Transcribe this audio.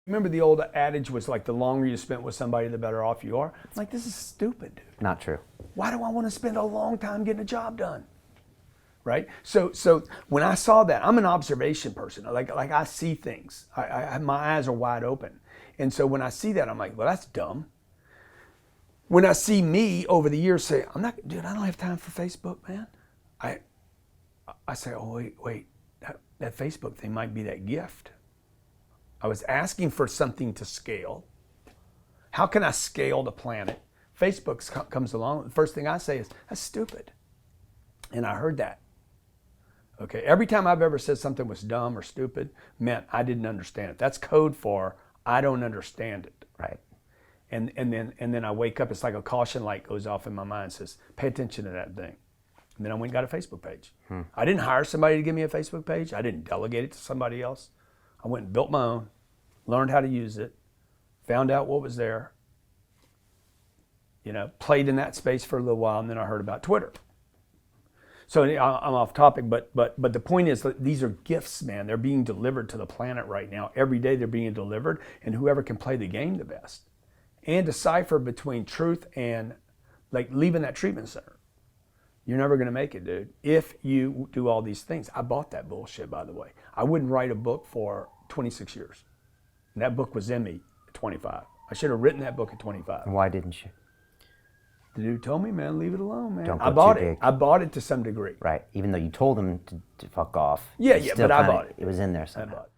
Remember the old adage was like the longer you spent with somebody, the better off you are? It's like, this is stupid, dude. Not true. Why do I want to spend a long time getting a job done? Right? So when I saw that, I'm an observation person. Like I see things. My eyes are wide open. And so when I see that, I'm like, well, that's dumb. When I see me over the years say, I don't have time for Facebook, man. I say, oh, wait, that Facebook thing might be that gift. I was asking for something to scale. How can I scale the planet? Facebook comes along. The first thing I say is, that's stupid. And I heard that. Okay, every time I've ever said something was dumb or stupid meant I didn't understand it. That's code for I don't understand it. Right. And then I wake up, it's like a caution light goes off in my mind and says, pay attention to that thing. And then I went and got a Facebook page. I didn't hire somebody to give me a Facebook page. I didn't delegate it to somebody else. I went and built my own, learned how to use it, found out what was there, played in that space for a little while, and then I heard about Twitter. So I'm off topic, but the point is that these are gifts, man. They're being delivered to the planet right now. Every day they're being delivered, and whoever can play the game the best and decipher between truth and like leaving that treatment center. You're never going to make it, dude, if you do all these things. I bought that bullshit, by the way. I wouldn't write a book for 26 years. And that book was in me at 25. I should have written that book at 25. Why didn't you? The dude told me, man, leave it alone, man. Don't I go bought too it. big. I bought it to some degree. Right. Even though you told him to fuck off. Yeah, you yeah, still but I kinda- bought it. It was in there I somehow. bought it.